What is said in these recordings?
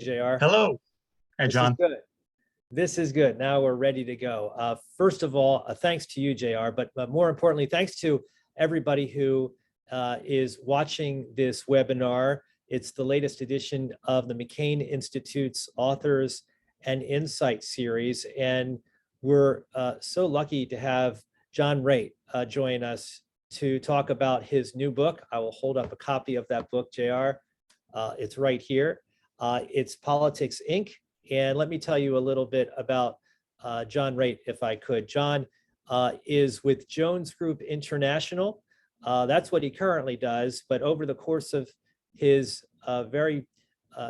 JR. Hello. Hey, John. This is good. This is good. Now we're ready to go. First of all, thanks to you, JR, but more importantly, thanks to everybody who is watching this webinar. It's the latest edition of the McCain Institute's Authors and Insight series. And we're so lucky to have John Raidt join us to talk about his new book. I will hold up a copy of that book, JR. It's right here. It's Politics, Inc. And let me tell you a little bit about John Raidt, if I could. John is with Jones Group International. That's what he currently does. But over the course of his very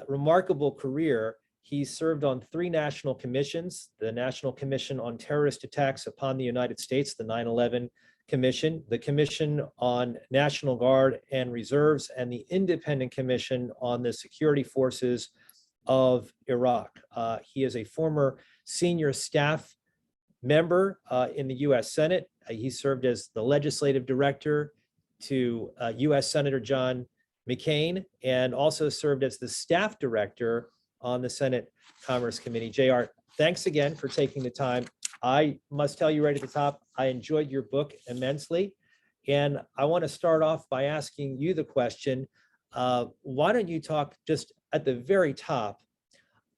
remarkable career, he served on 3 national commissions: the National Commission on Terrorist Attacks upon the United States, the 9/11 Commission, the Commission on National Guard and Reserves, and the Independent Commission on the Security Forces of Iraq. He is a former senior staff member in the U.S. Senate. He served as the legislative director to U.S. Senator John McCain, and also served as the staff director on the Senate Commerce Committee. JR, thanks again for taking the time. I must tell you right at the top, I enjoyed your book immensely. And I want to start off by asking you the question, why don't you talk just at the very top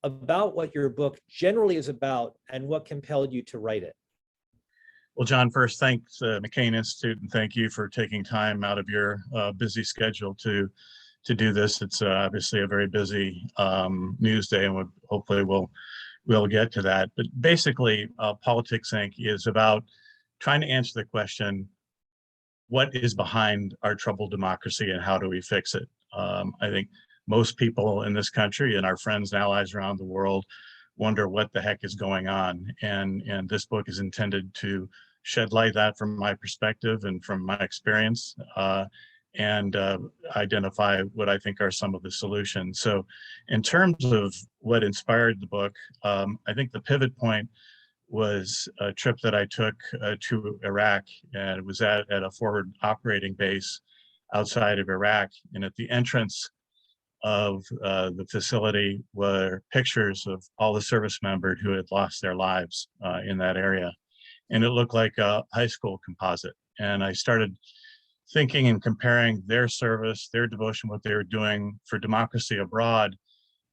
about what your book generally is about and what compelled you to write it? Well, John, first, thanks McCain Institute, and thank you for taking time out of your busy schedule to do this. It's obviously a very busy news day, and hopefully we'll get to that. But basically, Politics, Inc. is about trying to answer the question, what is behind our troubled democracy and how do we fix it? I think most people in this country and our friends and allies around the world wonder what the heck is going on. And this book is intended to shed light that from my perspective and from my experience, and identify what I think are some of the solutions. So in terms of what inspired the book, I think the pivot point was a trip that I took to Iraq, and it was at a forward operating base outside of Iraq. And at the entrance of the facility were pictures of all the service members who had lost their lives in that area. And it looked like a high school composite. And I started thinking and comparing their service, their devotion, what they were doing for democracy abroad,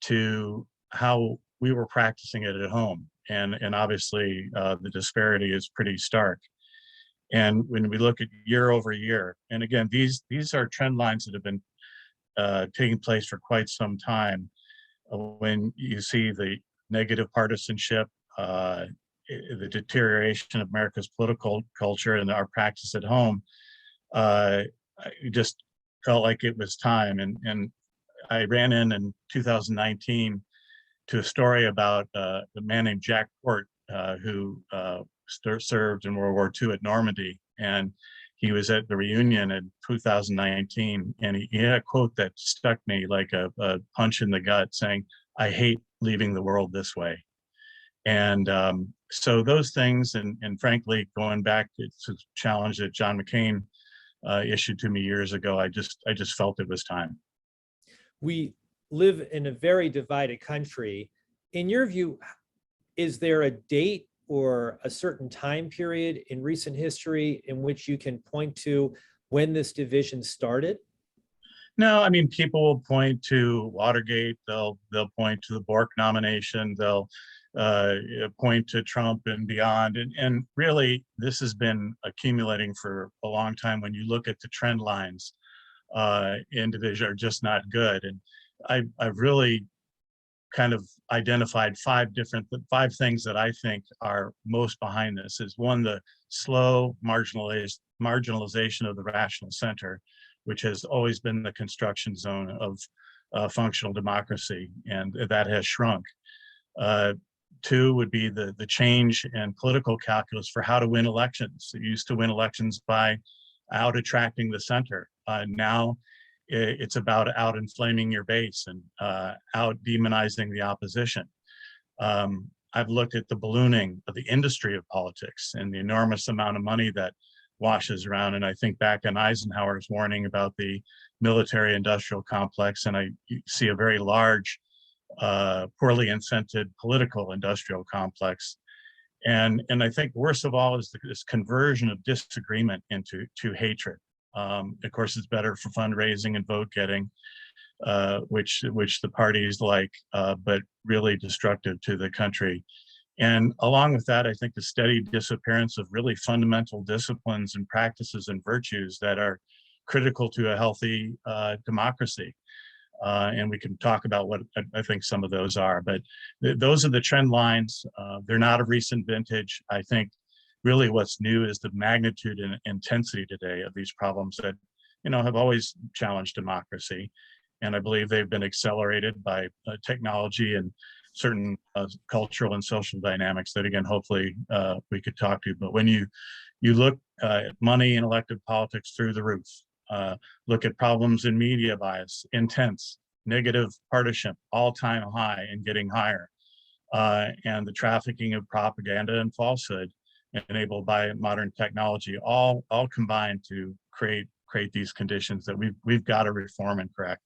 to how we were practicing it at home. And obviously the disparity is pretty stark. And when we look at year over year, and again, these are trend lines that have been taking place for quite some time. When you see the negative partisanship, the deterioration of America's political culture and our practice at home, I just felt like it was time. And I ran in 2019 to a story about a man named Jack Port, who served in World War II at Normandy. And he was at the reunion in 2019, and he had a quote that stuck me like a punch in the gut, saying, "I hate leaving the world this way." And so those things, and frankly, going back to a challenge that John McCain issued to me years ago, I just felt it was time. We live in a very divided country. In your view, is there a date or a certain time period in recent history in which you can point to when this division started? No, I mean, people will point to Watergate, they'll point to the Bork nomination, they'll point to Trump and beyond. And really, this has been accumulating for a long time. When you look at the trend lines in division are just not good. And I've really kind of identified 5 things that I think are most behind this. Is one, the slow marginalization of the rational center, which has always been the construction zone of functional democracy, and that has shrunk. 2 would be the change in political calculus for how to win elections. It used to win elections by out attracting the center. Now it's about out inflaming your base and out demonizing the opposition. I've looked at the ballooning of the industry of politics and the enormous amount of money that washes around. And I think back on Eisenhower's warning about the military industrial complex, and I see a very large poorly incented political industrial complex. And I think worst of all is this conversion of disagreement into hatred. Of course, it's better for fundraising and vote getting, which the parties like, but really destructive to the country. And along with that, I think the steady disappearance of really fundamental disciplines and practices and virtues that are critical to a healthy democracy. And we can talk about what I think some of those are, but those are the trend lines. They're not of recent vintage. I think really what's new is the magnitude and intensity today of these problems that, have always challenged democracy. And I believe they've been accelerated by technology and certain cultural and social dynamics that, again, hopefully we could talk to. But when you look at money and elective politics through the roof, look at problems in media bias, intense, negative partisanship, all-time high and getting higher, and the trafficking of propaganda and falsehood enabled by modern technology, all combined to create these conditions that we've got to reform and correct.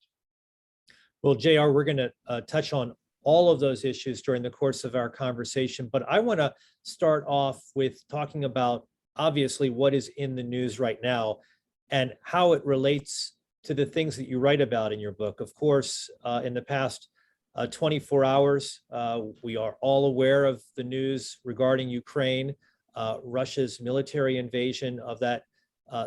Well, JR, we're going to touch on all of those issues during the course of our conversation, but I want to start off with talking about obviously what is in the news right now and how it relates to the things that you write about in your book. Of course, in the past 24 hours, we are all aware of the news regarding Ukraine, Russia's military invasion of that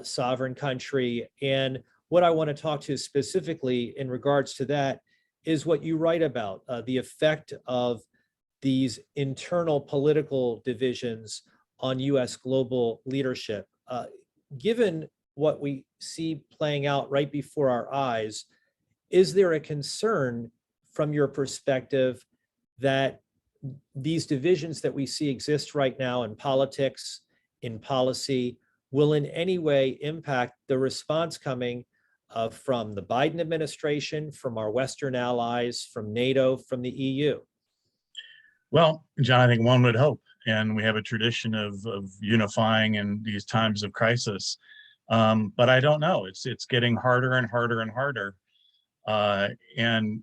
sovereign country. And what I want to talk to specifically in regards to that is what you write about, the effect of these internal political divisions on US global leadership. Given what we see playing out right before our eyes, is there a concern from your perspective that these divisions that we see exist right now in politics, in policy, will in any way impact the response coming from the Biden administration, from our Western allies, from NATO, from the EU? Well, John, I think one would hope, and we have a tradition of unifying in these times of crisis. But I don't know. It's getting harder and harder and harder. And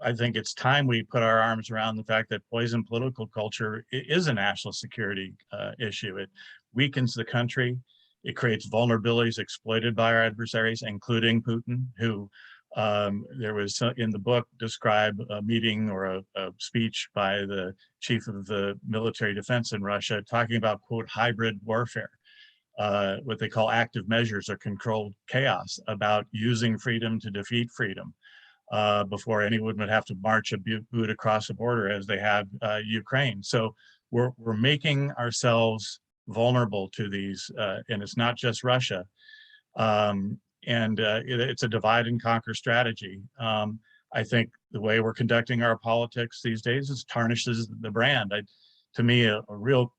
I think it's time we put our arms around the fact that poison political culture is a national security issue. It weakens the country. It creates vulnerabilities exploited by our adversaries, including Putin, who there was in the book describe a meeting or a speech by the chief of the military defense in Russia talking about, quote, hybrid warfare. What they call active measures or controlled chaos, about using freedom to defeat freedom before anyone would have to march a boot across the border as they have Ukraine. So we're making ourselves vulnerable to these, and it's not just Russia. It's a divide and conquer strategy. I think the way we're conducting our politics these days tarnishes the brand. To me, a real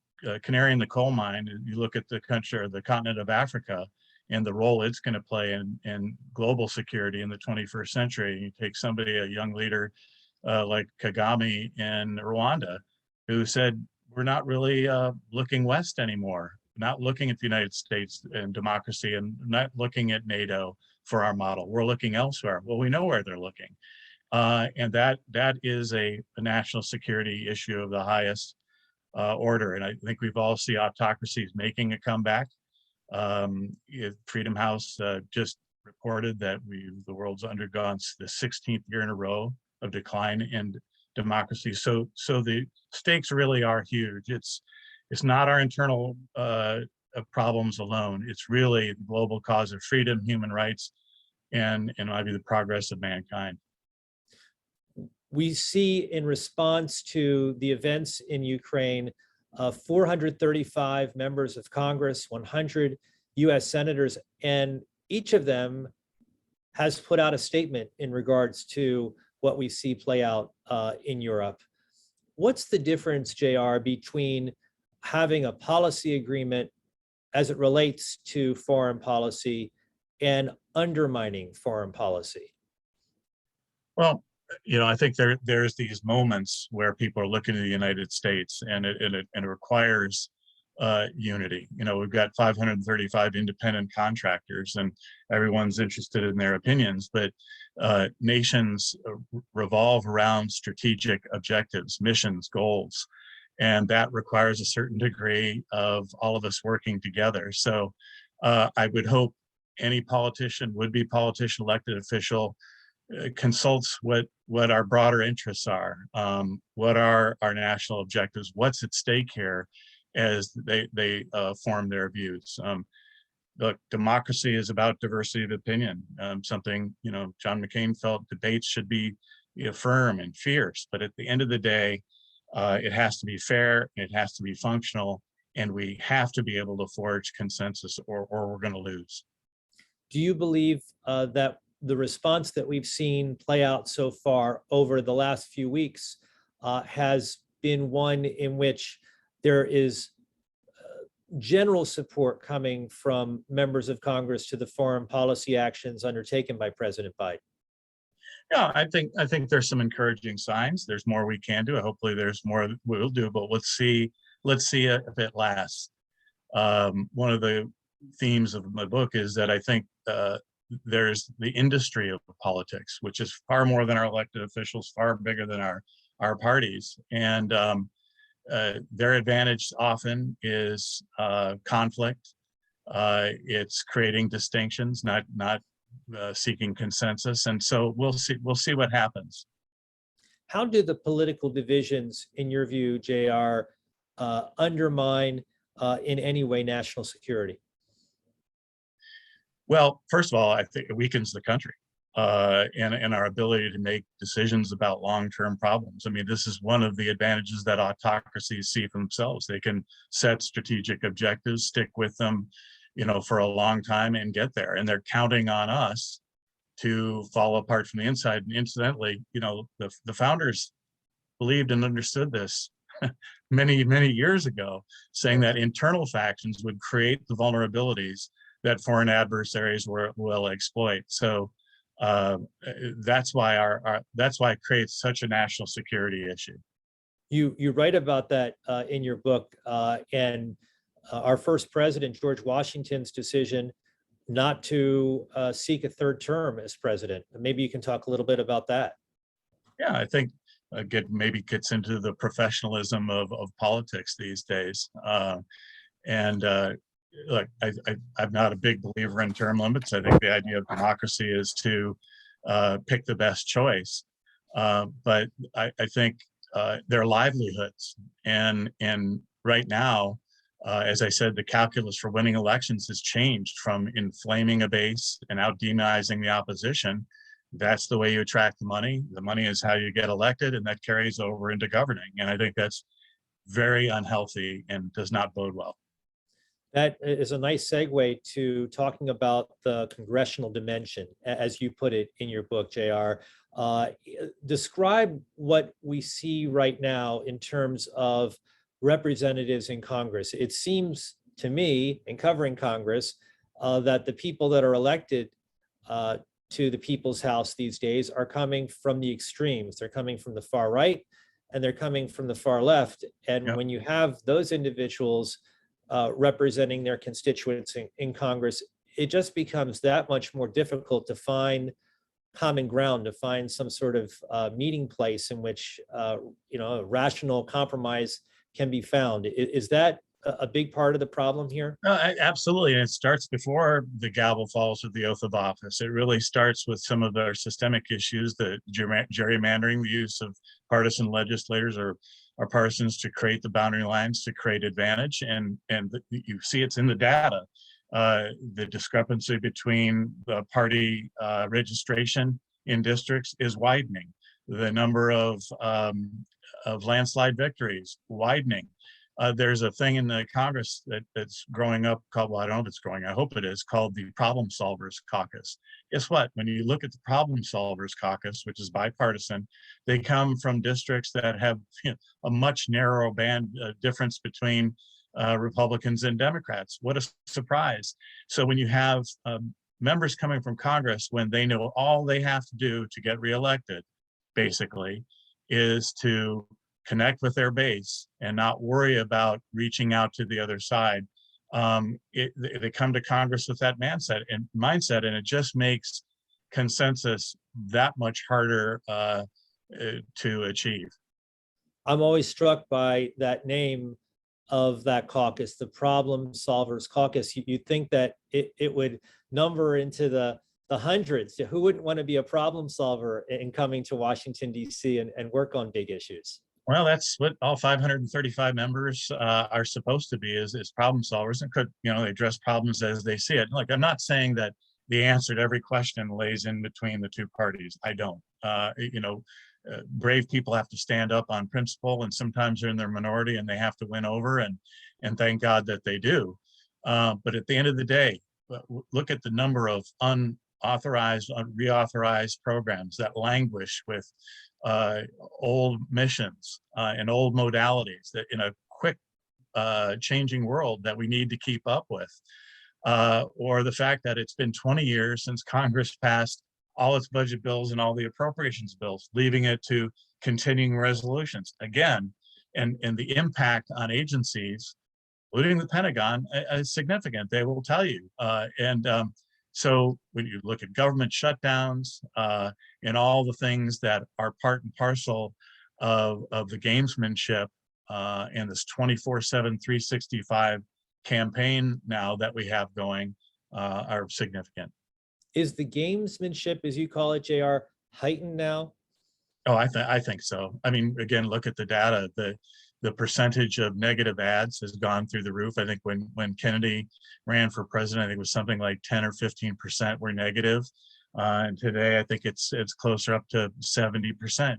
canary in the coal mine, you look at the country or the continent of Africa and the role it's going to play in global security in the 21st century. You take somebody, a young leader like Kagame in Rwanda, who said, we're not really looking west anymore, not looking at the United States and democracy, and not looking at NATO for our model. We're looking elsewhere. Well, we know where they're looking. And that is a national security issue of the highest order. And I think we've all seen autocracies making a comeback. Freedom House just reported that the world's undergone the 16th year in a row of decline in democracy. So the stakes really are huge. It's not our internal problems alone. It's really the global cause of freedom, human rights, and maybe the progress of mankind. We see in response to the events in Ukraine, 435 members of Congress, 100 US senators, and each of them has put out a statement in regards to what we see play out in Europe. What's the difference, JR, between having a policy agreement as it relates to foreign policy and undermining foreign policy? Well, I think there's these moments where people are looking to the United States, and it requires unity. We've got 535 independent contractors, and everyone's interested in their opinions, but nations revolve around strategic objectives, missions, goals, and that requires a certain degree of all of us working together. So I would hope any politician, would-be politician, elected official, consults what our broader interests are, what are our national objectives, what's at stake here, as they form their views. Look, democracy is about diversity of opinion. Something John McCain felt debates should be firm and fierce, but at the end of the day, it has to be fair, it has to be functional, and we have to be able to forge consensus, or we're going to lose. Do you believe that the response that we've seen play out so far over the last few weeks has been one in which there is general support coming from members of Congress to the foreign policy actions undertaken by President Biden? Yeah, I think there's some encouraging signs. There's more we can do. Hopefully, there's more we'll do. But let's see if it lasts. One of the themes of my book is that I think there's the industry of politics, which is far more than our elected officials, far bigger than our parties, and their advantage often is conflict. It's creating distinctions, not seeking consensus, and so we'll see what happens. How do the political divisions, in your view, JR, undermine in any way national security? Well, first of all, I think it weakens the country and our ability to make decisions about long-term problems. I mean, this is one of the advantages that autocracies see for themselves. They can set strategic objectives, stick with them, for a long time and get there. And they're counting on us to fall apart from the inside. And incidentally, the founders believed and understood this many, many years ago, saying that internal factions would create the vulnerabilities that foreign adversaries will exploit. So that's why it creates such a national security issue. You write about that in your book, and our first president, George Washington's decision not to seek a third term as president. Maybe you can talk a little bit about that. Yeah, I think maybe gets into the professionalism of politics these days. Look, I'm not a big believer in term limits. I think the idea of democracy is to pick the best choice. But I think their livelihoods and right now, as I said, the calculus for winning elections has changed from inflaming a base and out demonizing the opposition. That's the way you attract the money. The money is how you get elected, and that carries over into governing. And I think that's very unhealthy and does not bode well. That is a nice segue to talking about the congressional dimension, as you put it in your book, JR. Describe what we see right now in terms of representatives in Congress. It seems to me, in covering Congress, that the people that are elected to the People's House these days are coming from the extremes. They're coming from the far right, and they're coming from the far left. And Yep. when you have those individuals representing their constituents in Congress, it just becomes that much more difficult to find common ground, to find some sort of meeting place in which a rational compromise can be found. Is that a big part of the problem here? Absolutely, and it starts before the gavel falls with the oath of office. It really starts with some of our systemic issues, the gerrymandering, the use of partisan legislators or partisans to create the boundary lines, to create advantage, and you see it's in the data. The discrepancy between the party registration in districts is widening. The number of landslide victories widening. There's a thing in the Congress that's growing up called, well, I don't know if it's growing, I hope it is, called the Problem Solvers Caucus. Guess what? When you look at the Problem Solvers Caucus, which is bipartisan, they come from districts that have a much narrower band difference between Republicans and Democrats. What a surprise. So when you have members coming from Congress, when they know all they have to do to get reelected, basically, is to connect with their base and not worry about reaching out to the other side, they come to Congress with that mindset, and it just makes consensus that much harder to achieve. I'm always struck by that name of that caucus, the Problem Solvers Caucus. You'd think that it would number into the hundreds. Who wouldn't want to be a problem solver in coming to Washington, D.C. and work on big issues? Well, that's what all 535 members are supposed to be, is problem solvers, and they address problems as they see it. Like, I'm not saying that the answer to every question lays in between the two parties. I don't. Brave people have to stand up on principle, and sometimes they're in their minority and they have to win over, and thank God that they do. But at the end of the day, look at the number of unauthorized, reauthorized programs that languish with old missions and old modalities that in a quick changing world that we need to keep up with. Or the fact that it's been 20 years since Congress passed all its budget bills and all the appropriations bills, leaving it to continuing resolutions again, and the impact on agencies, including the Pentagon, is significant. They will tell you. So when you look at government shutdowns and all the things that are part and parcel of the gamesmanship and this 24/7, 365 campaign now that we have going are significant. Is the gamesmanship, as you call it, JR, heightened now? Oh, I think so. I mean, again, look at the data. The percentage of negative ads has gone through the roof. I think when Kennedy ran for president, I think it was something like 10 or 15% were negative. And today, I think it's closer up to 70%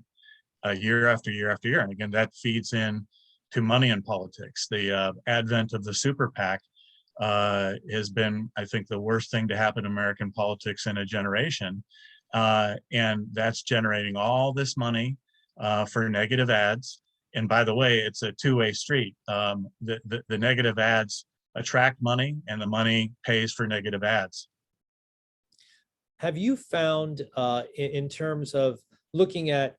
year after year after year. And again, that feeds in to money in politics. The advent of the super PAC has been, I think, the worst thing to happen in American politics in a generation. And that's generating all this money for negative ads. And by the way, it's a two-way street. The negative ads attract money, and the money pays for negative ads. Have you found, in terms of looking at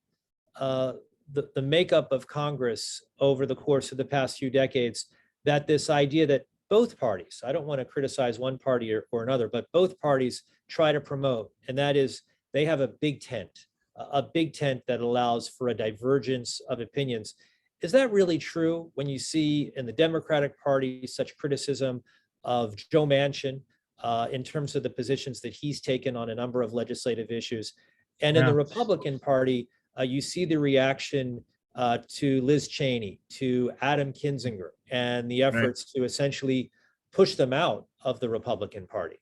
the makeup of Congress over the course of the past few decades, that this idea that both parties, I don't want to criticize one party or another, but both parties try to promote, and that is they have a big tent that allows for a divergence of opinions. Is that really true when you see in the Democratic Party such criticism of Joe Manchin in terms of the positions that he's taken on a number of legislative issues? And in the Republican Party, you see the reaction to Liz Cheney, to Adam Kinzinger, and the efforts to essentially push them out of the Republican Party.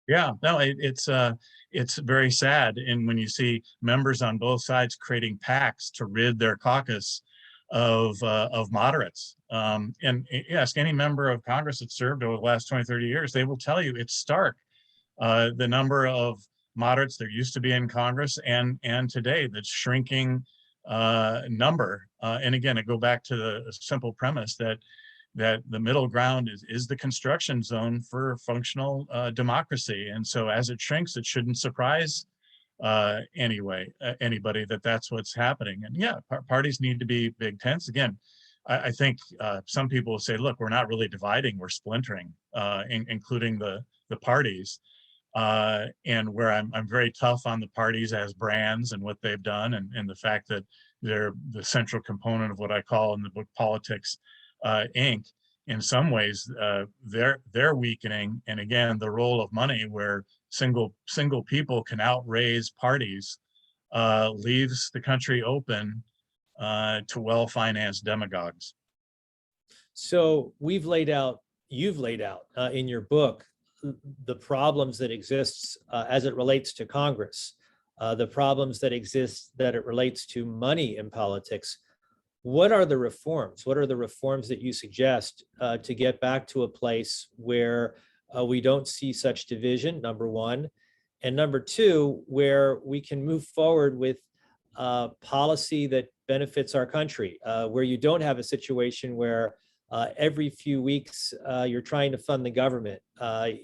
Yeah, no, it's very sad. And when you see members on both sides creating PACs to rid their caucus of moderates, and ask any member of Congress that served over the last 20, 30 years, they will tell you it's stark. The number of moderates there used to be in Congress and today, that's shrinking number. And again, I go back to the simple premise that the middle ground is the construction zone for functional democracy. And so as it shrinks, it shouldn't surprise anybody that that's what's happening. And yeah, parties need to be big tents. Again, I think some people will say, look, we're not really dividing, we're splintering, including the parties. And where I'm very tough on the parties as brands and what they've done, and the fact that they're the central component of what I call in the book Politics Inc. In some ways, they're weakening. And again, the role of money, where single people can outraise parties, leaves the country open to well-financed demagogues. So you've laid out in your book the problems that exist as it relates to Congress, the problems that exist that it relates to money in politics. What are the reforms? What are the reforms that you suggest to get back to a place where we don't see such division, number one, and number two, where we can move forward with policy that benefits our country, where you don't have a situation where every few weeks you're trying to fund the government.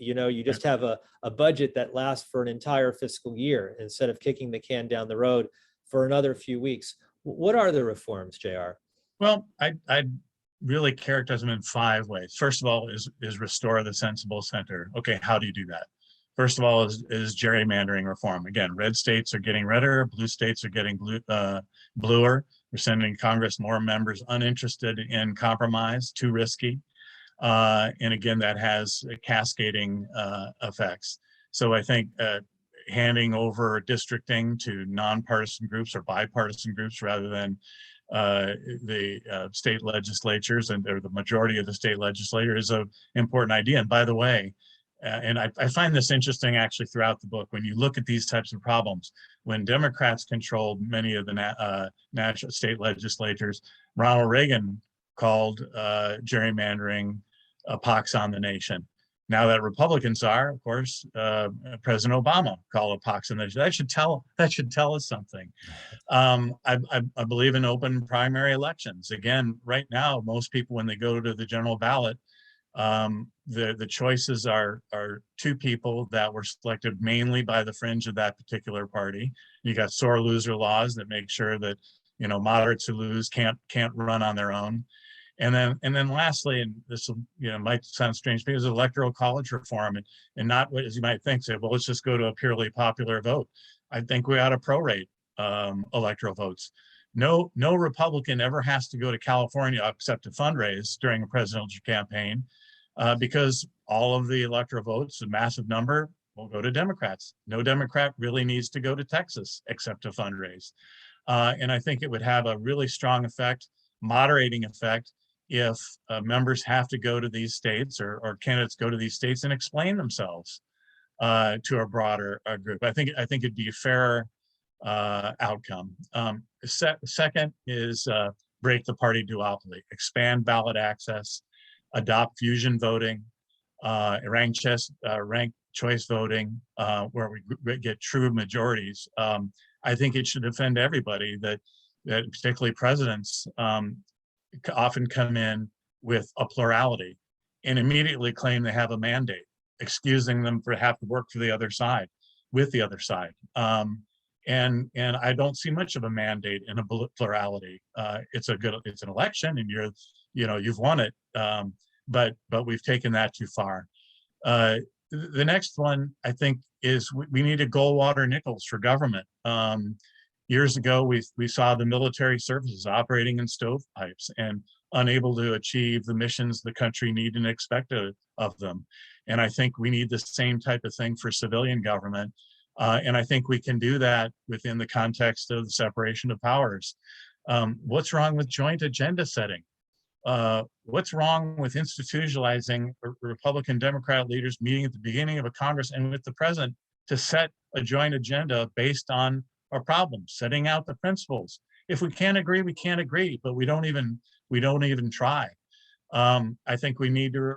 You just have a budget that lasts for an entire fiscal year instead of kicking the can down the road for another few weeks. What are the reforms, JR? Well, I really characterize them in 5 ways. First of all, is restore the sensible center. Okay, how do you do that? First of all, is gerrymandering reform. Again, red states are getting redder, blue states are getting bluer. We're sending Congress more members uninterested in compromise, too risky. And again, that has cascading effects. So I think handing over districting to nonpartisan groups or bipartisan groups rather than the state legislatures or the majority of the state legislature is an important idea. And by the way, and I find this interesting actually throughout the book, when you look at these types of problems, when Democrats controlled many of the national state legislatures, Ronald Reagan called gerrymandering a pox on the nation. Now that Republicans are, of course, President Obama called a pox on the nation. That should tell us something. I believe in open primary elections. Again, right now, most people, when they go to the general ballot, the choices are 2 people that were selected mainly by the fringe of that particular party. You got sore loser laws that make sure that moderates who lose can't run on their own. And then lastly, and this might sound strange, because electoral college reform and not what, as you might think, say, well, let's just go to a purely popular vote. I think we ought to prorate electoral votes. No Republican ever has to go to California except to fundraise during a presidential campaign, because all of the electoral votes, a massive number, will go to Democrats. No Democrat really needs to go to Texas except to fundraise. And I think it would have a really strong effect, moderating effect, if members have to go to these states or candidates go to these states and explain themselves to a broader group. I think it'd be a fairer outcome. Second is break the party duopoly, expand ballot access, adopt fusion voting, ranked choice voting, where we get true majorities. I think it should offend everybody that particularly presidents often come in with a plurality and immediately claim they have a mandate, excusing them for have to work for the other side, with the other side. And I don't see much of a mandate in a plurality. It's an election, and you've won it, but we've taken that too far. The next one, I think, is we needed Goldwater Nichols for government. Years ago, we saw the military services operating in stovepipes and unable to achieve the missions the country needed and expected of them. And I think we need the same type of thing for civilian government. And I think we can do that within the context of the separation of powers. What's wrong with joint agenda setting? What's wrong with institutionalizing Republican Democrat leaders meeting at the beginning of a Congress and with the president to set a joint agenda based on our problems, setting out the principles? If we can't agree, we can't agree, but we don't even try. I think we need to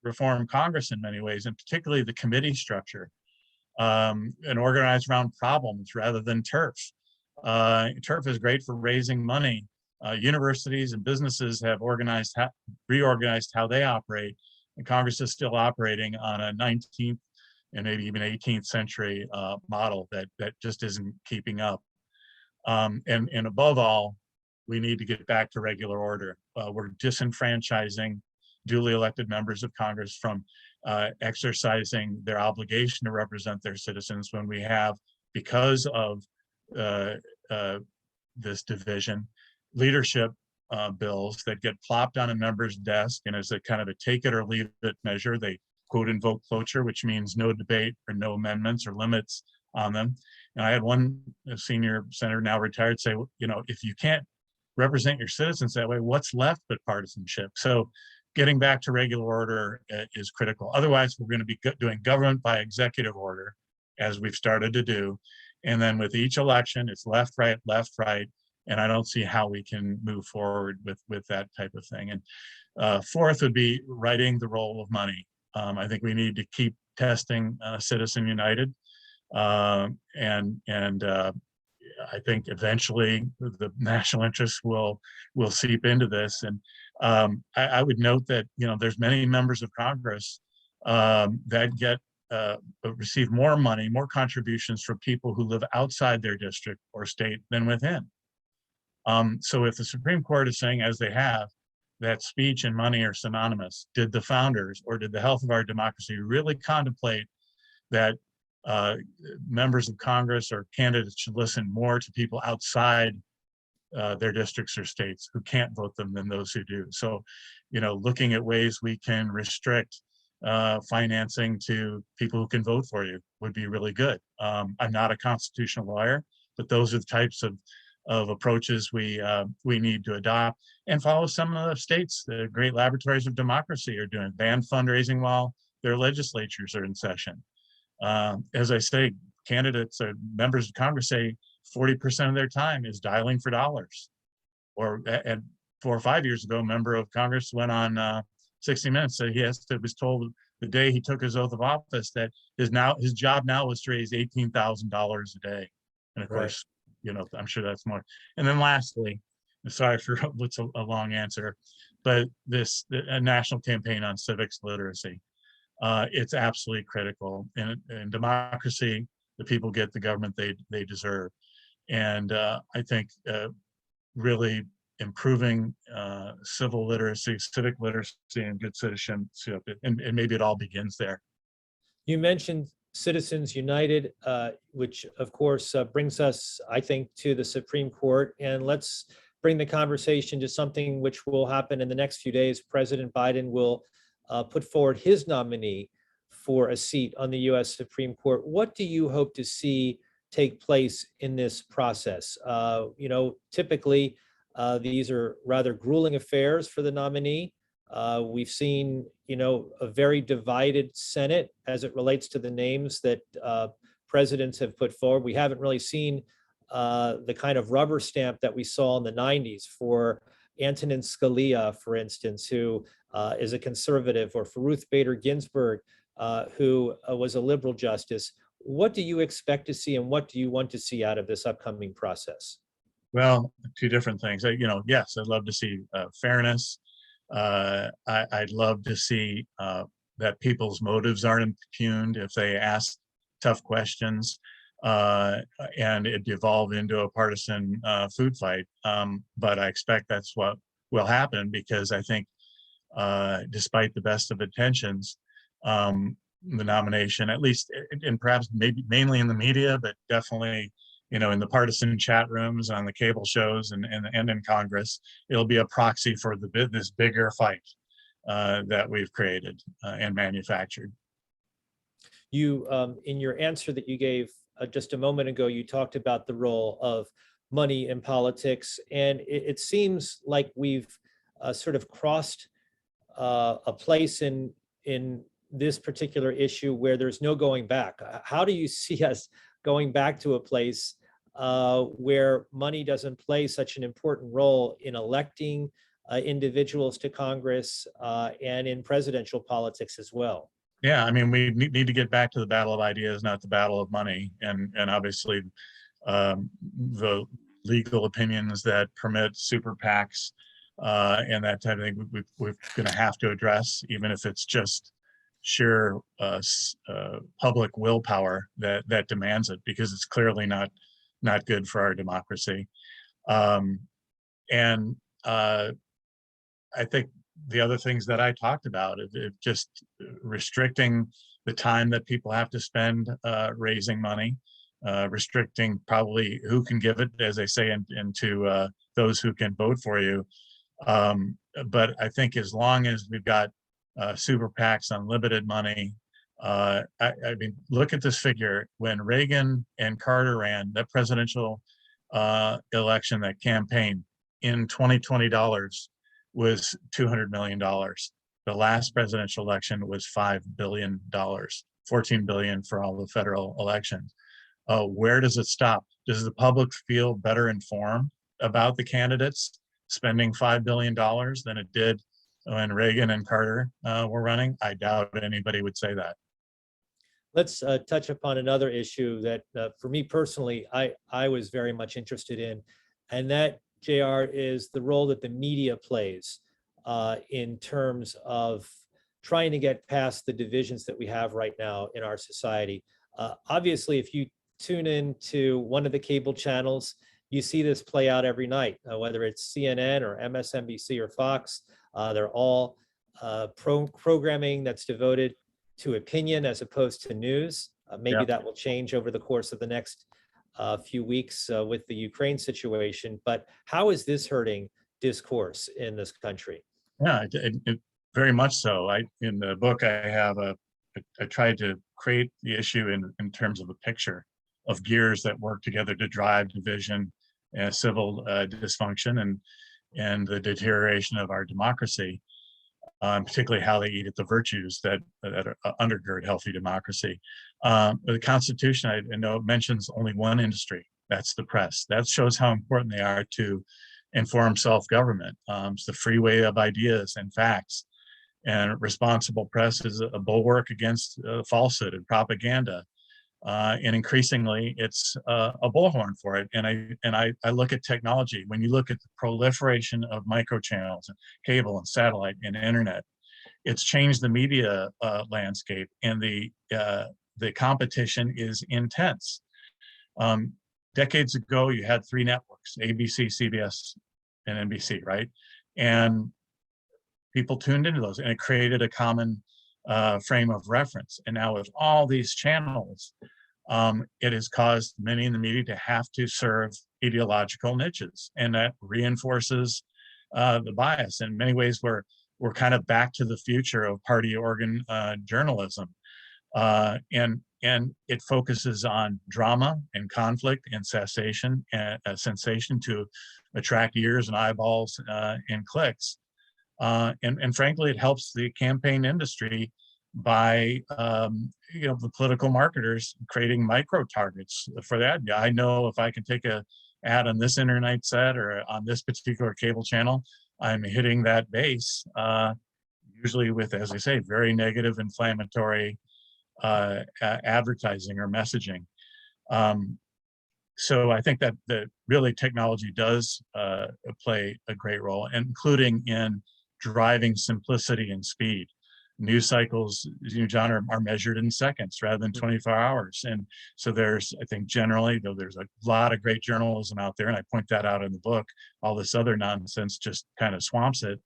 reform Congress in many ways, and particularly the committee structure, and organize around problems rather than turf. Turf is great for raising money. Universities and businesses have reorganized how they operate, and Congress is still operating on a 19th and maybe even 18th century model that just isn't keeping up. And above all, we need to get back to regular order. We're disenfranchising duly elected members of Congress from exercising their obligation to represent their citizens when we have, because of this division, leadership bills that get plopped on a member's desk, and as a kind of a take it or leave it measure, they quote invoke cloture, which means no debate or no amendments or limits on them. And I had one senior senator, now retired, say, if you can't represent your citizens that way, what's left but partisanship? So getting back to regular order is critical. Otherwise, we're going to be doing government by executive order, as we've started to do. And then with each election, it's left, right. And I don't see how we can move forward with that type of thing. And fourth would be righting the role of money. I think we need to keep testing Citizen United. And I think eventually the national interest will seep into this. And I would note that, there's many members of Congress that receive more money, more contributions from people who live outside their district or state than within. So if the Supreme Court is saying, as they have, that speech and money are synonymous, did the founders or did the health of our democracy really contemplate that members of Congress or candidates should listen more to people outside their districts or states who can't vote them than those who do? So, looking at ways we can restrict financing to people who can vote for you would be really good. I'm not a constitutional lawyer, but those are the types of approaches we need to adopt and follow some of the states. The great laboratories of democracy are doing ban fundraising while their legislatures are in session. As I say, candidates or members of Congress say 40% of their time is dialing for dollars. Or and 4 or 5 years ago, a member of Congress went on 60 Minutes, said was told the day he took his oath of office that his job now was to raise $18,000 a day. And of course, I'm sure that's more. And then lastly, sorry for what's a long answer, but a national campaign on civics literacy. It's absolutely critical. In democracy, the people get the government they deserve. And I think really improving civil literacy, civic literacy, and good citizenship, and maybe it all begins there. You mentioned Citizens United, which of course brings us, I think, to the Supreme Court. And let's bring the conversation to something which will happen in the next few days. President Biden will put forward his nominee for a seat on the U.S. Supreme Court. What do you hope to see take place in this process? Typically, these are rather grueling affairs for the nominee. We've seen, a very divided Senate as it relates to the names that presidents have put forward. We haven't really seen the kind of rubber stamp that we saw in the 90s for Antonin Scalia, for instance, who is a conservative, or for Ruth Bader Ginsburg, who was a liberal justice. What do you expect to see, and what do you want to see out of this upcoming process? Well, two different things. Yes, I'd love to see fairness. I'd love to see that people's motives aren't impugned if they ask tough questions and it devolve into a partisan food fight. But I expect that's what will happen, because I think despite the best of intentions, the nomination, at least, and perhaps maybe mainly in the media, but definitely, in the partisan chat rooms, on the cable shows, and in Congress, it'll be a proxy for this bigger fight that we've created and manufactured. You, in your answer that you gave just a moment ago, you talked about the role of money in politics, and it seems like we've sort of crossed a place in this particular issue where there's no going back. How do you see us going back to a place where money doesn't play such an important role in electing individuals to Congress and in presidential politics as well? Yeah, I mean, we need to get back to the battle of ideas, not the battle of money. And obviously, the legal opinions that permit super PACs and that type of thing, we're going to have to address, even if it's just sheer public willpower that demands it, because it's clearly not good for our democracy. And I think the other things that I talked about, just restricting the time that people have to spend raising money, restricting probably who can give it, as they say, into those who can vote for you. But I think as long as we've got super PACs, unlimited money, I mean, look at this figure. When Reagan and Carter ran that presidential election, that campaign, in 2020 dollars was $200 million. The last presidential election was $5 billion, $14 billion for all the federal elections. Where does it stop? Does the public feel better informed about the candidates spending $5 billion than it did when Reagan and Carter were running? I doubt anybody would say that. Let's touch upon another issue that, for me personally, I was very much interested in, and that, JR, is the role that the media plays in terms of trying to get past the divisions that we have right now in our society. Obviously, if you tune in to one of the cable channels you see this play out every night, whether it's CNN or MSNBC or Fox. They're all programming that's devoted to opinion as opposed to news. Maybe that will change over the course of the next few weeks with the Ukraine situation. But how is this hurting discourse in this country? Yeah, very much so. In the book, I tried to create the issue in terms of a picture of gears that work together to drive division, civil dysfunction, and the deterioration of our democracy, particularly how they eat at the virtues that undergird healthy democracy. The Constitution, I know, mentions only one industry. That's the press. That shows how important they are to inform self-government. It's the freeway of ideas and facts. And responsible press is a bulwark against falsehood and propaganda. And increasingly, it's a bullhorn for it. And I look at technology. When you look at the proliferation of microchannels, and cable and satellite and internet, it's changed the media landscape, and the competition is intense. Decades ago, you had three networks: ABC, CBS, and NBC, right? And people tuned into those, and it created a common frame of reference. And now with all these channels, it has caused many in the media to have to serve ideological niches, and that reinforces the bias. In many ways, we're kind of back to the future of party organ journalism, and it focuses on drama and conflict and sensation to attract ears and eyeballs and clicks. And frankly, it helps the campaign industry by the political marketers creating micro targets for that. Yeah, I know if I can take a ad on this internet set or on this particular cable channel, I'm hitting that base, usually with, as I say, very negative, inflammatory advertising or messaging. So I think that really technology does play a great role, including in driving simplicity and speed. News cycles, John, are measured in seconds rather than 24 hours. And so there's, I think generally, though there's a lot of great journalism out there, and I point that out in the book, all this other nonsense just kind of swamps it.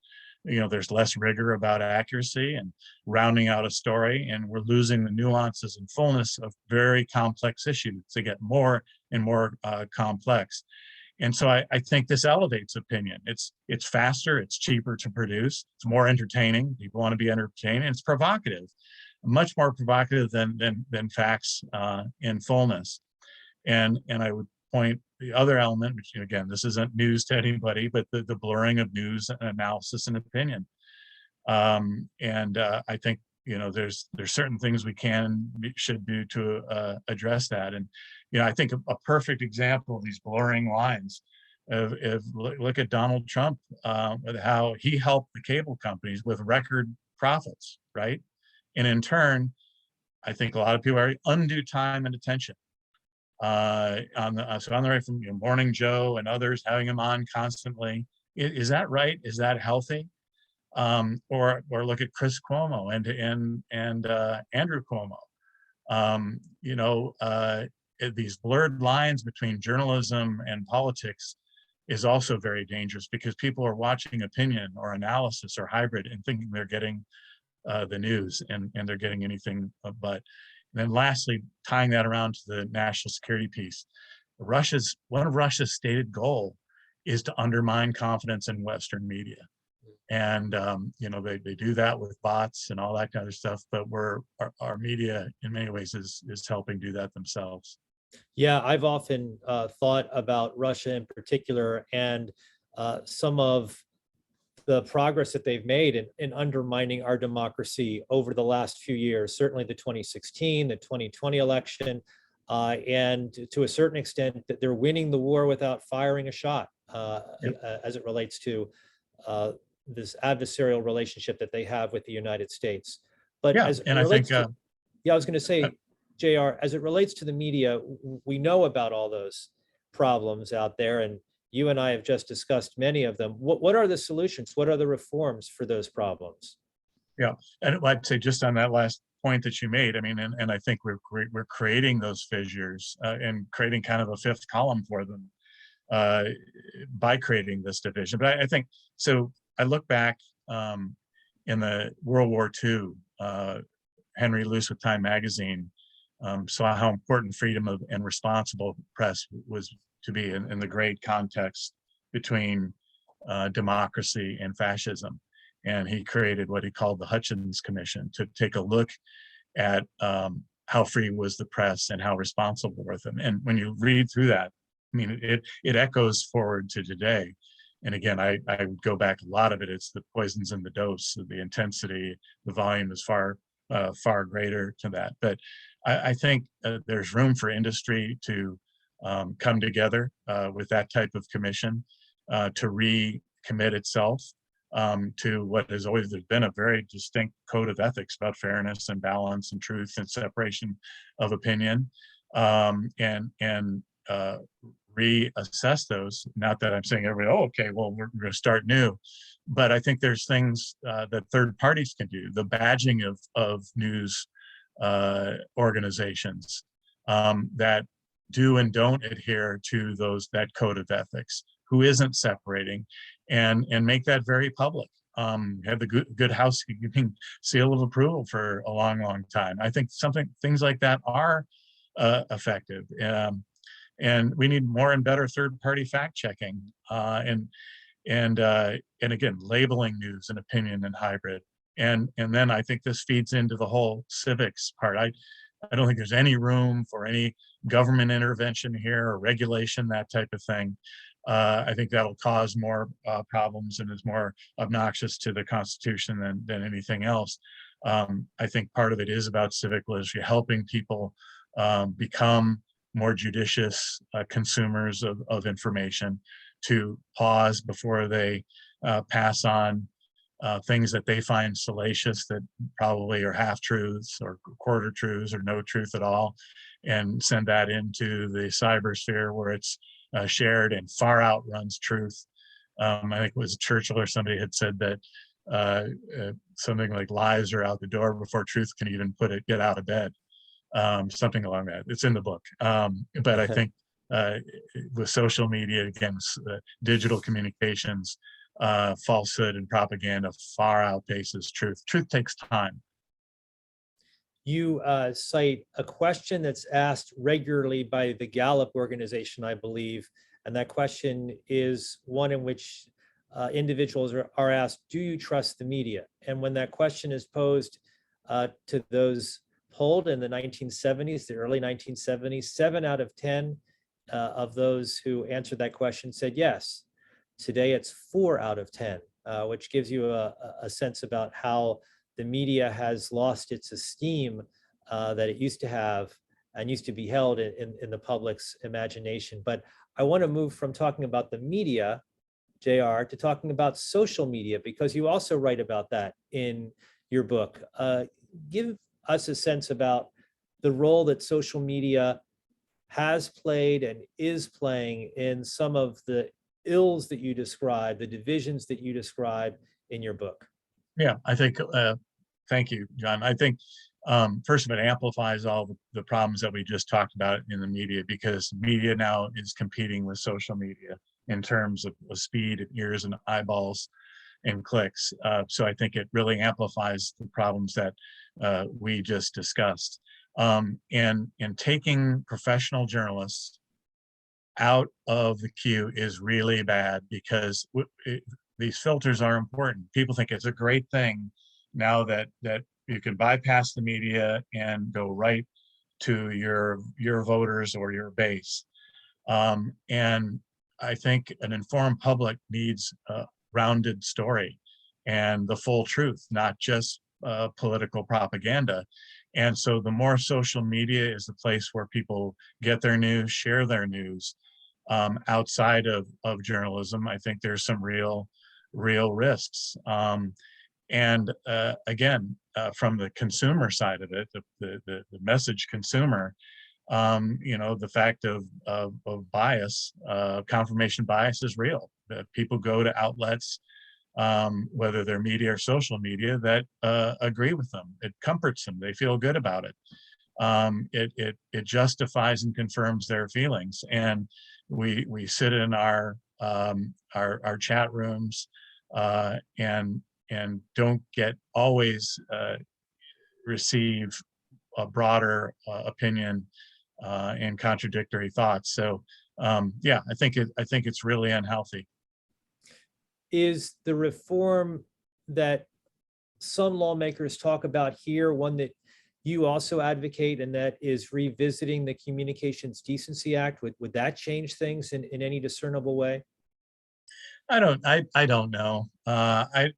There's less rigor about accuracy and rounding out a story, and we're losing the nuances and fullness of very complex issues. They get more and more complex. And so I think this elevates opinion. It's faster, it's cheaper to produce, it's more entertaining. People want to be entertained, and it's provocative, much more provocative than facts in fullness. And I would point the other element, which again, this isn't news to anybody, but the blurring of news, analysis, and opinion. I think there's certain things we should do to address that. And I think a perfect example of these blurring lines look at Donald Trump, with how he helped the cable companies with record profits, right? And in turn, I think a lot of people are undue time and attention on the right from Morning Joe and others, having him on constantly. Is that right? Is that healthy? Or look at Chris Cuomo and Andrew Cuomo. These blurred lines between journalism and politics is also very dangerous, because people are watching opinion or analysis or hybrid and thinking they're getting the news, and they're getting anything but. And then lastly, tying that around to the national security piece, one of Russia's stated goal is to undermine confidence in Western media. And they do that with bots and all that kind of stuff, but our media in many ways is helping do that themselves. Yeah, I've often thought about Russia in particular, and some of the progress that they've made in undermining our democracy over the last few years, certainly the 2016, the 2020 election, and to a certain extent that they're winning the war without firing a shot as it relates to this adversarial relationship that they have with the United States. But I was going to say, JR, as it relates to the media, we know about all those problems out there, and you and I have just discussed many of them. What are the solutions? What are the reforms for those problems? Yeah, and I'd say just on that last point that you made, I mean, and I think we're creating those fissures and creating kind of a fifth column for them. uh, by creating this division. But I think so. I look back in the World War II. Henry Luce with Time magazine saw how important freedom of and responsible press was to be in the great context between democracy and fascism. And he created what he called the Hutchins Commission to take a look at how free was the press and how responsible were them. And when you read through that, I mean, it echoes forward to today. And again, I would go back, a lot of it, it's the poisons in the dose, the intensity, the volume is far greater to that. But I think there's room for industry to come together with that type of commission to recommit itself to what has always been a very distinct code of ethics about fairness and balance and truth and separation of opinion, and reassess those. Not that I'm saying everybody, oh, okay, well, we're going to start new, but I think there's things that third parties can do. The badging of news organizations that do and don't adhere to that code of ethics, who isn't separating, and make that very public. Have the good housekeeping seal of approval for a long time. I think things like that are effective. And we need more and better third-party fact-checking, and again, labeling news and opinion and hybrid. And then I think this feeds into the whole civics part. I don't think there's any room for any government intervention here or regulation, that type of thing. I think that'll cause more problems and is more obnoxious to the Constitution than anything else. I think part of it is about civic literacy, helping people become more judicious consumers of information, to pause before they pass on things that they find salacious, that probably are half-truths or quarter truths or no truth at all, and send that into the cybersphere where it's shared and far outruns truth. I think it was Churchill or somebody had said that something like lies are out the door before truth can even get out of bed. Something along that. It's in the book. But I think with social media, again, digital communications, falsehood and propaganda far outpaces truth. Truth takes time. You cite a question that's asked regularly by the Gallup organization, I believe, and that question is one in which individuals are asked, do you trust the media? And when that question is posed to those polled in the 1970s, the early 1970s, 7 out of 10 of those who answered that question said yes. Today it's 4 out of 10, which gives you a sense about how the media has lost its esteem that it used to have and used to be held in the public's imagination. But I want to move from talking about the media, JR, to talking about social media, because you also write about that in your book. Give us a sense about the role that social media has played and is playing in some of the ills that you describe, the divisions that you describe in your book. Yeah, I think, thank you, John. I think, first of all, it amplifies all the problems that we just talked about in the media, because media now is competing with social media in terms of speed and ears and eyeballs and clicks. So I think it really amplifies the problems that we just discussed. And taking professional journalists out of the queue is really bad, because these filters are important. People think it's a great thing now that you can bypass the media and go right to your voters or your base. And I think an informed public needs a rounded story and the full truth, not just political propaganda. And so the more social media is the place where people get their news, share their news, outside of journalism, I think there's some real risks. And again, from the consumer side of it, the message consumer, the fact of bias, confirmation bias is real. People go to outlets, whether they're media or social media, that agree with them. It comforts them. They feel good about it. It justifies and confirms their feelings. And we sit in our chat rooms and don't get always receive a broader opinion and contradictory thoughts. So yeah, I think it's really unhealthy. Is the reform that some lawmakers talk about here one that you also advocate, and that is revisiting the Communications Decency Act? Would that change things in any discernible way? I don't know. I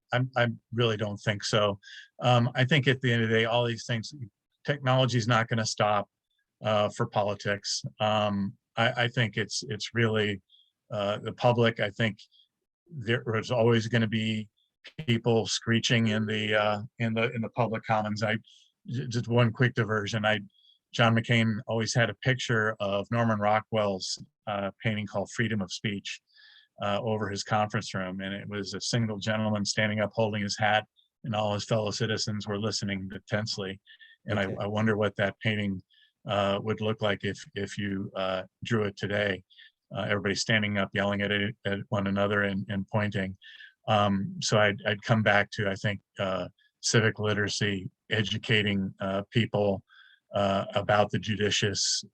really don't think so. I think at the end of the day, all these things, technology is not going to stop for politics. I think it's really the public. I think there's always going to be people screeching in the public commons. Just one quick diversion. John McCain always had a picture of Norman Rockwell's painting called Freedom of Speech over his conference room, and it was a single gentleman standing up holding his hat, and all his fellow citizens were listening intensely. And Okay. I wonder what that painting would look like if you drew it today. Everybody standing up, yelling at one another and pointing. So I'd come back to, I think, civic literacy, educating people about the judicious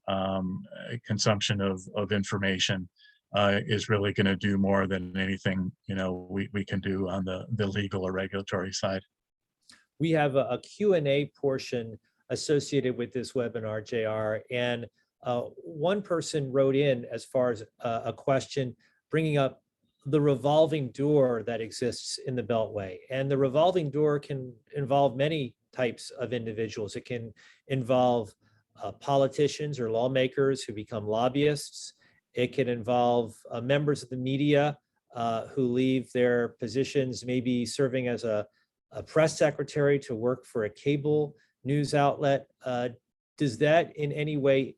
consumption of information is really going to do more than anything we can do on the legal or regulatory side. We have a Q&A portion associated with this webinar, JR, and one person wrote in as far as a question bringing up the revolving door that exists in the Beltway. And the revolving door can involve many types of individuals. It can involve politicians or lawmakers who become lobbyists. It can involve members of the media who leave their positions, maybe serving as a press secretary to work for a cable news outlet. Does that in any way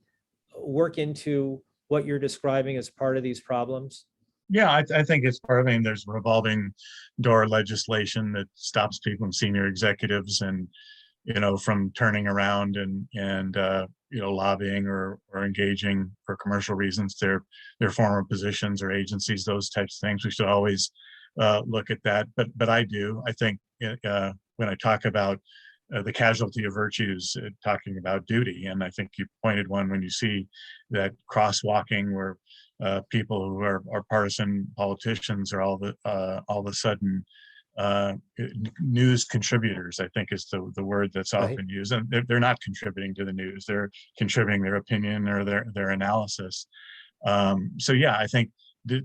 work into what you're describing as part of these problems? Yeah, I think it's part of it. I mean, there's revolving door legislation that stops people and senior executives and from turning around and lobbying or engaging for commercial reasons their former positions or agencies, those types of things. We should always look at that. But I think when I talk about the casualty of virtues, talking about duty, and I think you pointed one when you see that crosswalking where people who are partisan politicians are all of a sudden news contributors, I think is the word that's often used. And they're not contributing to the news, they're contributing their opinion or their analysis. So yeah, I think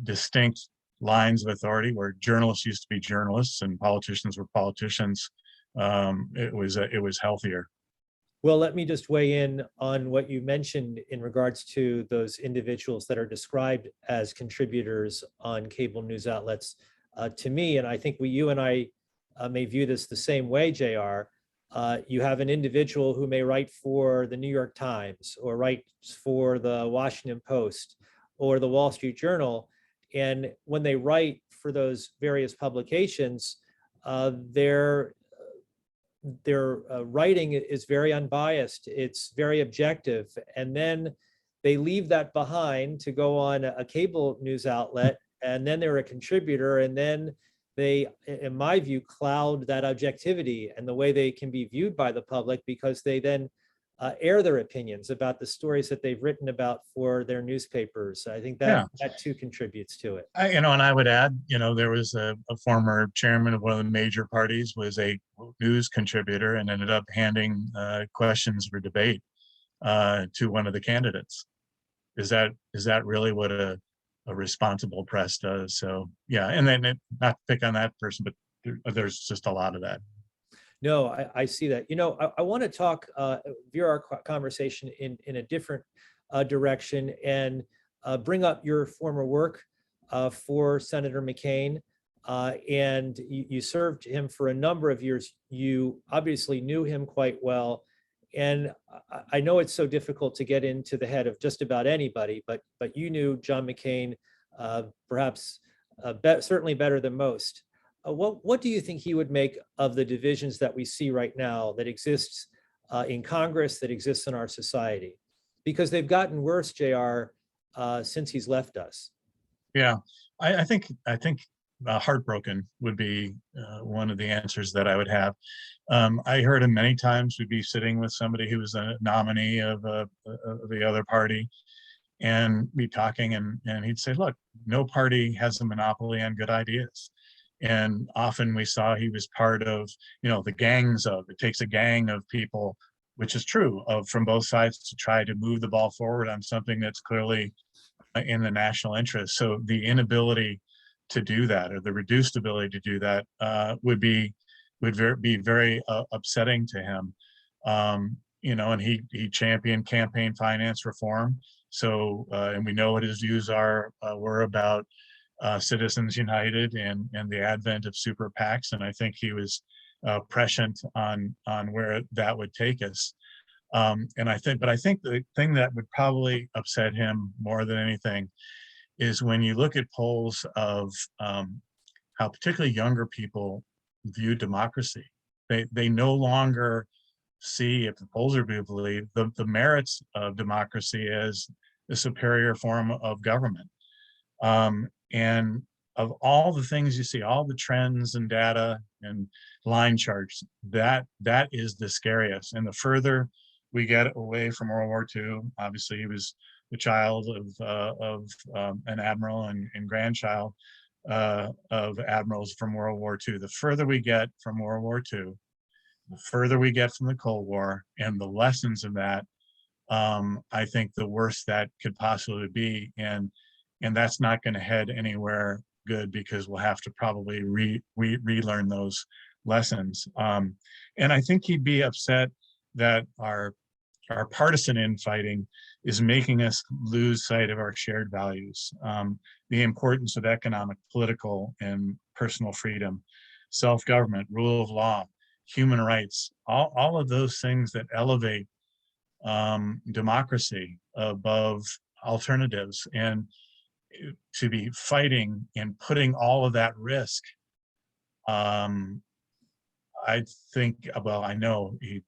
distinct lines of authority where journalists used to be journalists and politicians were politicians, it was healthier. Well, let me just weigh in on what you mentioned in regards to those individuals that are described as contributors on cable news outlets. To me, and I think you and I may view this the same way, JR, you have an individual who may write for the New York Times or writes for the Washington Post or the Wall Street Journal. And when they write for those various publications, their writing is very unbiased, it's very objective, and then they leave that behind to go on a cable news outlet, and then they're a contributor, and then they, in my view, cloud that objectivity and the way they can be viewed by the public, because they then air their opinions about the stories that they've written about for their newspapers. I think that too contributes to it. And I would add, there was a former chairman of one of the major parties was a news contributor and ended up handing questions for debate to one of the candidates. Is that really what a responsible press does? So yeah, and then not to pick on that person, but there's just a lot of that. No, I see that. I want to talk, veer our conversation in a different direction and bring up your former work for Senator McCain. And you served him for a number of years. You obviously knew him quite well. And I know it's so difficult to get into the head of just about anybody, but you knew John McCain perhaps certainly better than most. What do you think he would make of the divisions that we see right now that exists in Congress, that exists in our society? Because they've gotten worse, JR, since he's left us? Yeah, I think heartbroken would be one of the answers that I would have. I heard him many times. We'd be sitting with somebody who was a nominee of the other party, and be talking, and he'd say, "Look, no party has a monopoly on good ideas." And often we saw he was part of, the gangs of. It takes a gang of people, which is true, of from both sides to try to move the ball forward on something that's clearly in the national interest. So the inability to do that, or the reduced ability to do that, be very upsetting to him. And he championed campaign finance reform. So and we know what his views were about Citizens United and the advent of super PACs, and I think he was prescient on where that would take us. But I think the thing that would probably upset him more than anything is when you look at polls of how particularly younger people view democracy. They no longer see, if the polls are to be believed, the merits of democracy as the superior form of government. And of all the things you see, all the trends and data and line charts, that is the scariest. And the further we get away from World War II, obviously he was the child of an admiral and grandchild of admirals from World War II. The further we get from World War II, the further we get from the Cold War and the lessons of that, I think the worse that could possibly be. And that's not going to head anywhere good, because we'll have to probably relearn those lessons. And I think he'd be upset that our partisan infighting is making us lose sight of our shared values. The importance of economic, political, and personal freedom, self-government, rule of law, human rights, all of those things that elevate democracy above alternatives. And to be fighting and putting all of that risk, I think, well, I know he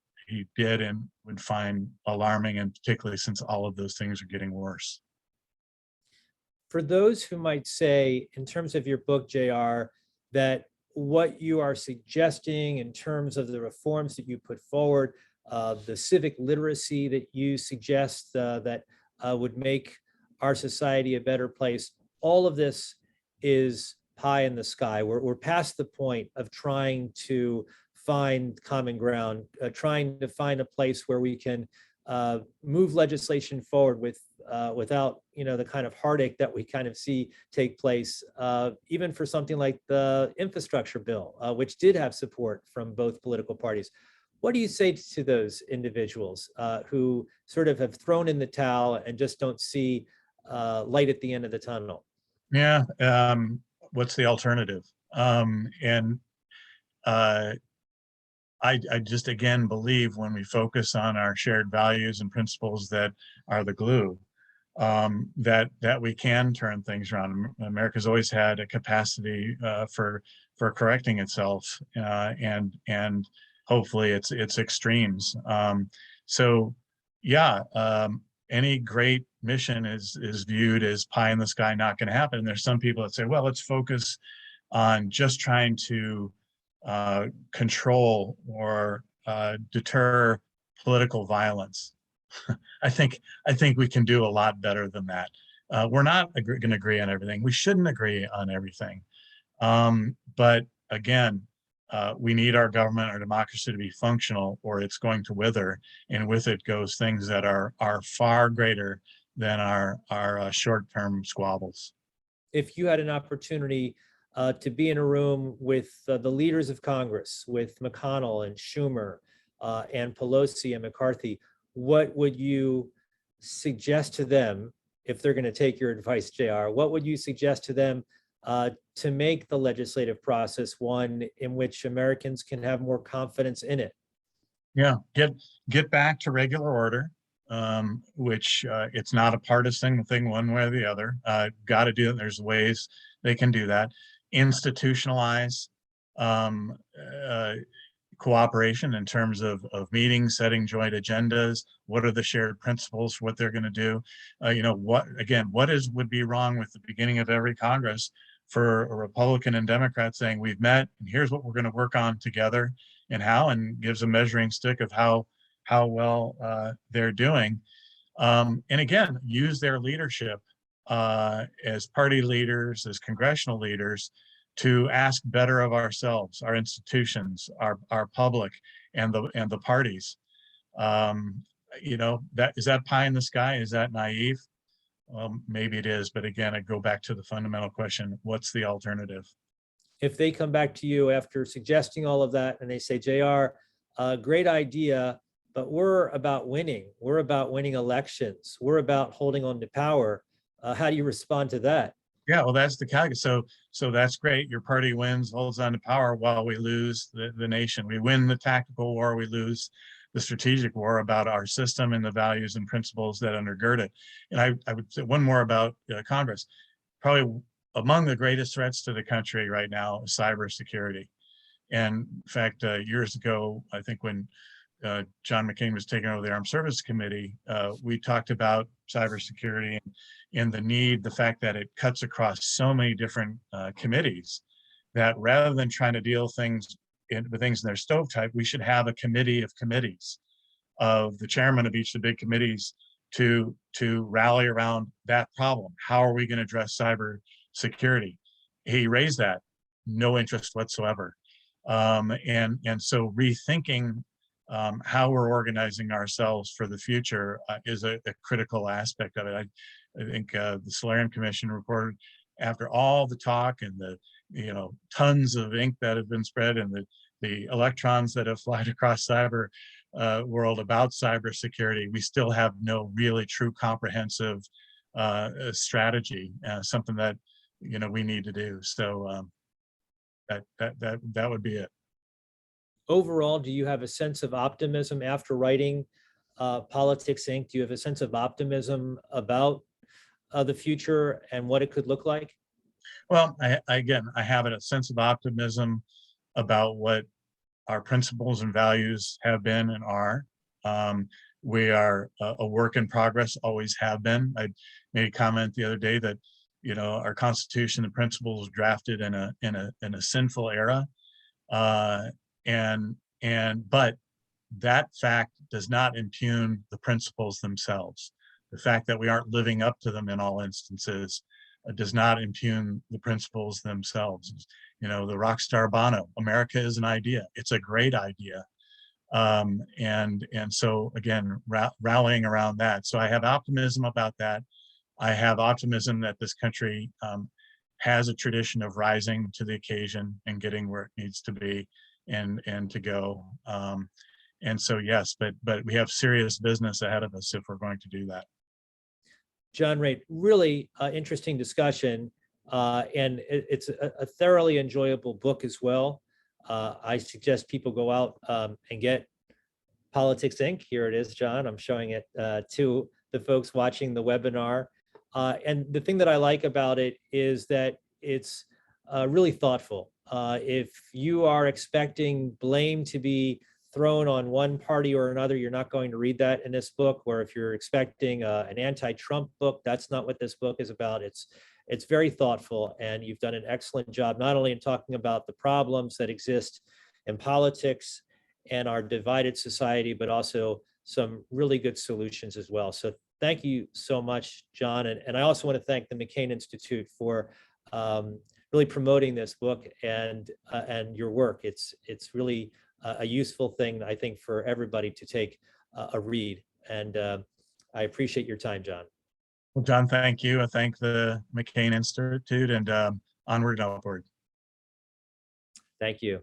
did and would find alarming, and particularly since all of those things are getting worse. For those who might say, in terms of your book, JR, that what you are suggesting in terms of the reforms that you put forward, the civic literacy that you suggest that would make our society a better place, all of this is pie in the sky. We're past the point of trying to find common ground, trying to find a place where we can move legislation forward without the kind of heartache that we kind of see take place, even for something like the infrastructure bill, which did have support from both political parties. What do you say to those individuals who sort of have thrown in the towel and just don't see light at the end of the tunnel? Yeah, what's the alternative? I just, again, believe when we focus on our shared values and principles that are the glue, that we can turn things around. America's always had a capacity for correcting itself, and hopefully it's extremes. So yeah, any great mission is viewed as pie in the sky, not going to happen. And there's some people that say, well, let's focus on just trying to control or deter political violence. I think we can do a lot better than that. We're not going to agree on everything. We shouldn't agree on everything. But again, we need our government, our democracy to be functional, or it's going to wither. And with it goes things that are far greater than our short-term squabbles. If you had an opportunity to be in a room with the leaders of Congress, with McConnell and Schumer and Pelosi and McCarthy, what would you suggest to them, if they're going to take your advice, JR? What would you suggest to them to make the legislative process one in which Americans can have more confidence in it? Yeah, get back to regular order, which it's not a partisan thing one way or the other. Got to do it. There's ways they can do that. Institutionalize cooperation in terms of meetings, setting joint agendas. What are the shared principles for what they're going to do? Would be wrong with the beginning of every Congress for a Republican and Democrat saying we've met and here's what we're going to work on together and gives a measuring stick of how well they're doing. And again, use their leadership as party leaders, as congressional leaders, to ask better of ourselves, our institutions, our public, and the parties. That is that pie in the sky? Is that naive? Maybe it is, but again, I go back to the fundamental question: what's the alternative? If they come back to you after suggesting all of that and they say, JR, great idea, but we're about winning. We're about winning elections. We're about holding on to power. How do you respond to that? Yeah, well, that's the calculus. So that's great. Your party wins, holds on to power while we lose the nation. We win the tactical war, we lose the strategic war about our system and the values and principles that undergird it. And I would say one more about Congress. Probably among the greatest threats to the country right now is cybersecurity. And in fact, years ago, I think when John McCain was taking over the Armed Services Committee, we talked about cybersecurity and the fact that it cuts across so many different committees, that rather than trying to deal with things in their stovepipe, we should have a committee of committees of the chairman of each of the big committees to rally around that problem. How are we going to address cyber security? He raised that, no interest whatsoever. And so rethinking how we're organizing ourselves for the future is a critical aspect of it. I think the Solarium Commission reported after all the talk and the tons of ink that have been spread and the electrons that have flied across cyber world about cybersecurity, we still have no really true comprehensive strategy, something that we need to do. So that would be it. Overall, do you have a sense of optimism after writing Politics Inc.? Do you have a sense of optimism about the future and what it could look like? Well, I have a sense of optimism about what our principles and values have been and are. We are a work in progress, always have been. I made a comment the other day that our Constitution and principles drafted in a sinful era, but that fact does not impugn the principles themselves. The fact that we aren't living up to them in all instances does not impugn the principles themselves. The rock star Bono, America is an idea. It's a great idea. And so again, rallying around that. So I have optimism about that. I have optimism that this country has a tradition of rising to the occasion and getting where it needs to be and to go. And so, yes, but we have serious business ahead of us if we're going to do that. John Raidt, really interesting discussion, and it's a thoroughly enjoyable book as well. I suggest people go out and get Politics Inc. Here it is, John. I'm showing it to the folks watching the webinar. And the thing that I like about it is that it's really thoughtful. If you are expecting blame to be thrown on one party or another, you're not going to read that in this book. Where if you're expecting an anti-Trump book, that's not what this book is about. It's very thoughtful, and you've done an excellent job, not only in talking about the problems that exist in politics and our divided society, but also some really good solutions as well. So thank you so much, John. And I also want to thank the McCain Institute for really promoting this book and your work. It's really a useful thing, I think, for everybody to take a read. And I appreciate your time, John. Well, John, thank you. I thank the McCain Institute, and onward and upward. Thank you.